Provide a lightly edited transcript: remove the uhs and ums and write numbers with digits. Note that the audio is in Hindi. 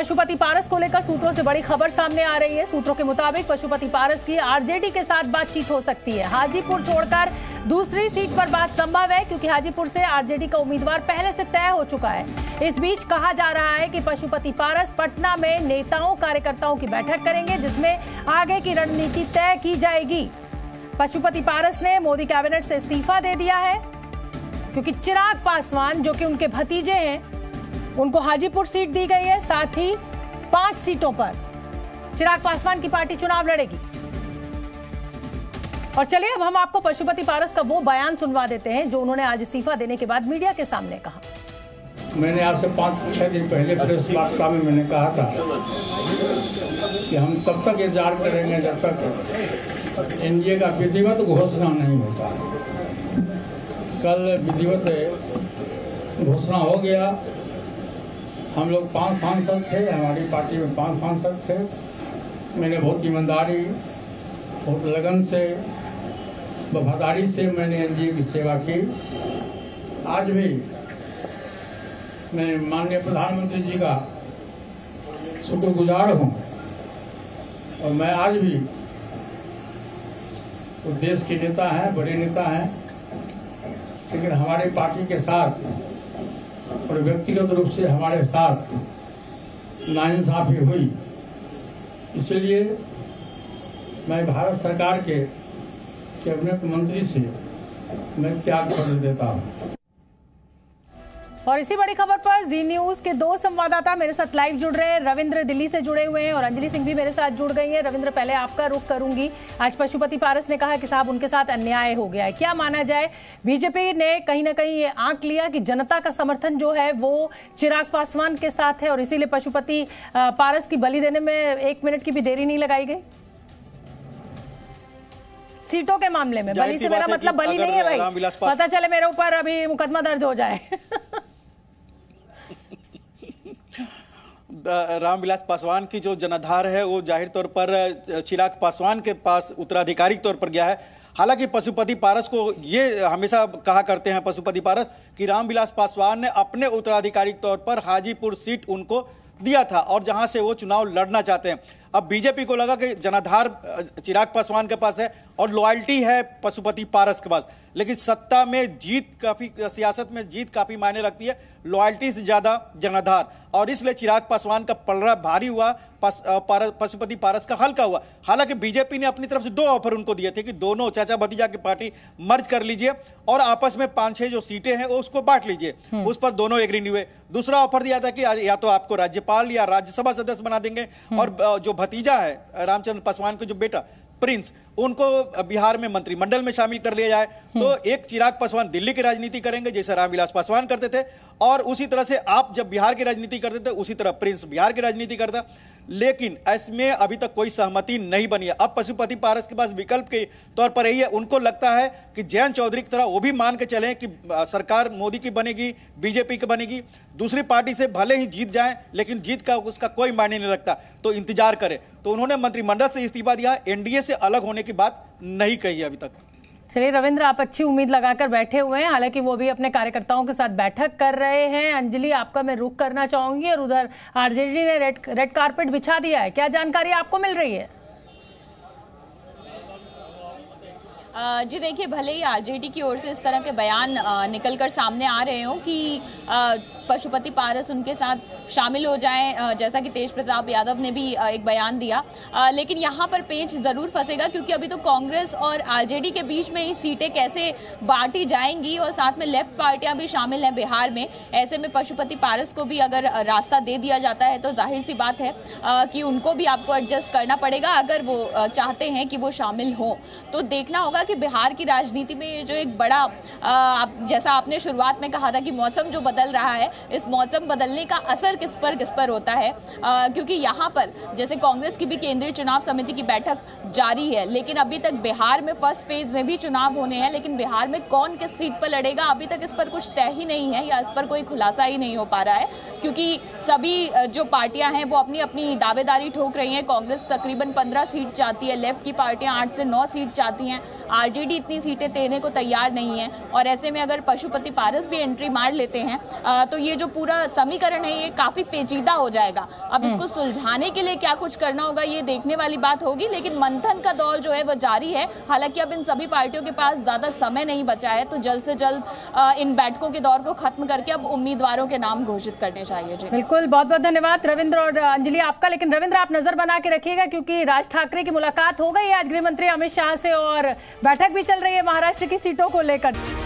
पशुपति पारस को लेकर सूत्रों से बड़ी खबर सामने आ रही है। सूत्रों के मुताबिक पशुपति पारस की आरजेडी के साथ बातचीत हो सकती है। हाजीपुर छोड़कर दूसरी सीट पर बात संभव है, क्योंकि हाजीपुर से आरजेडी का उम्मीदवार पहले से तय हो चुका है। इस बीच कहा जा रहा है कि पशुपति पारस पटना में नेताओं कार्यकर्ताओं की बैठक करेंगे, जिसमें आगे की रणनीति तय की जाएगी। पशुपति पारस ने मोदी कैबिनेट से इस्तीफा दे दिया है, क्योंकि चिराग पासवान जो कि उनके भतीजे हैं, उनको हाजीपुर सीट दी गई है। साथ ही 5 सीटों पर चिराग पासवान की पार्टी चुनाव लड़ेगी। और चलिए अब हम आपको पशुपति पारस का वो बयान सुनवा देते हैं जो उन्होंने आज इस्तीफा देने के बाद मीडिया के सामने कहा। मैंने आज से 5-6 दिन पहले प्रेस वार्ता में मैंने कहा था कि हम तब तक इंतजार करेंगे जब तक एनडीए का विधिवत घोषणा नहीं होता। कल विधिवत घोषणा हो गया। हम लोग 5 सांसद थे, हमारी पार्टी में 5 सांसद थे। मैंने बहुत ईमानदारी, बहुत लगन से, वफादारी से मैंने एनडीए की सेवा की। आज भी मैं माननीय प्रधानमंत्री जी का शुक्रगुजार हूँ और मैं आज भी वो देश के नेता हैं, बड़े नेता हैं, लेकिन हमारी पार्टी के साथ और व्यक्तिगत रूप से हमारे साथ नाइंसाफी हुई। इसलिए मैं भारत सरकार के कैबिनेट मंत्री से मैं त्याग पत्र देता हूँ। और इसी बड़ी खबर पर जी न्यूज के 2 संवाददाता मेरे साथ लाइव जुड़ रहे हैं। रविंद्र दिल्ली से जुड़े हुए हैं और अंजलि सिंह भी मेरे साथ जुड़ गई हैं। रविंद्र, पहले आपका रुख करूंगी। आज पशुपति पारस ने कहा कि साहब उनके साथ अन्याय हो गया है। क्या माना जाए, बीजेपी ने कहीं ना कहीं ये आंक लिया कि जनता का समर्थन जो है वो चिराग पासवान के साथ है और इसीलिए पशुपति पारस की बलि देने में 1 मिनट की भी देरी नहीं लगाई गई। सीटों के मामले में बलि से मेरा मतलब बलि नहीं है भाई, पता चले मेरे ऊपर अभी मुकदमा दर्ज हो जाए। रामविलास पासवान की जो जनाधार है वो जाहिर तौर पर चिराग पासवान के पास उत्तराधिकारी के तौर पर गया है। हालांकि पशुपति पारस को ये हमेशा कहा करते हैं पशुपति पारस कि रामविलास पासवान ने अपने उत्तराधिकारी के तौर पर हाजीपुर सीट उनको दिया था और जहां से वो चुनाव लड़ना चाहते हैं। अब बीजेपी को लगा कि जनाधार चिराग पासवान के पास है और लॉयल्टी है पशुपति पारस के पास, लेकिन सत्ता में जीत काफी, सियासत में जीत काफी मायने रखती है, लॉयल्टी से ज्यादा जनाधार, और इसलिए चिराग पासवान का पलड़ा भारी हुआ, पशुपति पारस का हल्का हुआ। हालांकि बीजेपी ने अपनी तरफ से 2 ऑफर उनको दिए थे कि दोनों चाचा भतीजा की पार्टी मर्ज कर लीजिए और आपस में 5-6 जो सीटें हैं वो उसको बांट लीजिए। उस पर दोनों एग्री नहीं हुए। दूसरा ऑफर दिया था कि या तो आपको राज्यपाल या राज्यसभा सदस्य बना देंगे और जो भतीजा है रामचंद्र पासवान का जो बेटा प्रिंस, उनको बिहार में मंत्रिमंडल में शामिल कर लिया जाए। तो एक चिराग पासवान दिल्ली की राजनीति करेंगे जैसे रामविलास पासवान करते थे, और उसी तरह से आप जब बिहार की राजनीति करते थे उसी तरह प्रिंस बिहार की राजनीति करता। लेकिन इसमें अभी तक कोई सहमति नहीं बनी है। अब पशुपति पारस के पास विकल्प के तौर पर यही है, उनको लगता है कि जयंत चौधरी की तरह वो भी मान के चलें कि सरकार मोदी की बनेगी, बीजेपी की बनेगी, दूसरी पार्टी से भले ही जीत जाए लेकिन जीत का उसका कोई मायने नहीं रखता, तो इंतजार करें। तो उन्होंने मंत्रिमंडल से इस्तीफा दिया, एनडीए से अलग होने की बात नहीं कही है अभी तक। चलिए रविंद्र, आप अच्छी उम्मीद लगाकर बैठे हुए हैं, हालांकि वो भी अपने कार्यकर्ताओं के साथ बैठक कर रहे हैं। अंजलि, आपका मैं रुख करना चाहूंगी। और उधर आरजेडी ने रेड कारपेट बिछा दिया है, क्या जानकारी आपको मिल रही है? जी देखिए, भले ही आरजेडी की ओर से इस तरह के बयान निकलकर सामने आ रहे हों कि पशुपति पारस उनके साथ शामिल हो जाएं, जैसा कि तेज प्रताप यादव ने भी एक बयान दिया, लेकिन यहाँ पर पेंच जरूर फंसेगा, क्योंकि अभी तो कांग्रेस और आरजेडी के बीच में ही सीटें कैसे बांटी जाएंगी और साथ में लेफ्ट पार्टियां भी शामिल हैं बिहार में। ऐसे में पशुपति पारस को भी अगर रास्ता दे दिया जाता है तो जाहिर सी बात है कि उनको भी आपको एडजस्ट करना पड़ेगा अगर वो चाहते हैं कि वो शामिल हो। तो देखना होगा कि बिहार की राजनीति में जो एक बड़ा जैसा आपने शुरुआत में कहा था कि मौसम जो बदल रहा है, इस मौसम बदलने का असर किस पर होता है, क्योंकि यहाँ पर जैसे कांग्रेस की भी केंद्रीय चुनाव समिति की बैठक जारी है, लेकिन अभी तक बिहार में फर्स्ट फेज में भी चुनाव होने हैं, लेकिन बिहार में कौन किस सीट पर लड़ेगा अभी तक इस पर कुछ तय ही नहीं है या इस पर कोई खुलासा ही नहीं हो पा रहा है, क्योंकि सभी जो पार्टियां हैं वो अपनी अपनी दावेदारी ठोक रही हैं। कांग्रेस तकरीबन 15 सीट चाहती है, लेफ्ट की पार्टियां 8 से 9 सीट चाहती हैं, आरजेडी इतनी सीटें देने को तैयार नहीं है। और ऐसे में अगर पशुपति पारस भी एंट्री मार लेते हैं तो ये जो पूरा समीकरण है ये काफी पेचीदा हो जाएगा। अब इसको सुलझाने के लिए क्या कुछ करना होगा ये देखने वाली बात होगी, लेकिन मंथन का दौर जो है वो जारी है। हालांकि अब इन सभी पार्टियों के पास ज्यादा समय नहीं बचा है, तो जल्द से जल्द इन बैठकों के दौर को खत्म करके अब उम्मीदवारों के नाम घोषित करने चाहिए। जी बिल्कुल, बहुत बहुत धन्यवाद रविंद्र और अंजलि आपका। लेकिन रविंद्र, आप नजर बना के रखिएगा क्योंकि राज ठाकरे की मुलाकात हो गई है आज गृह मंत्री अमित शाह से और बैठक भी चल रही है महाराष्ट्र की सीटों को लेकर।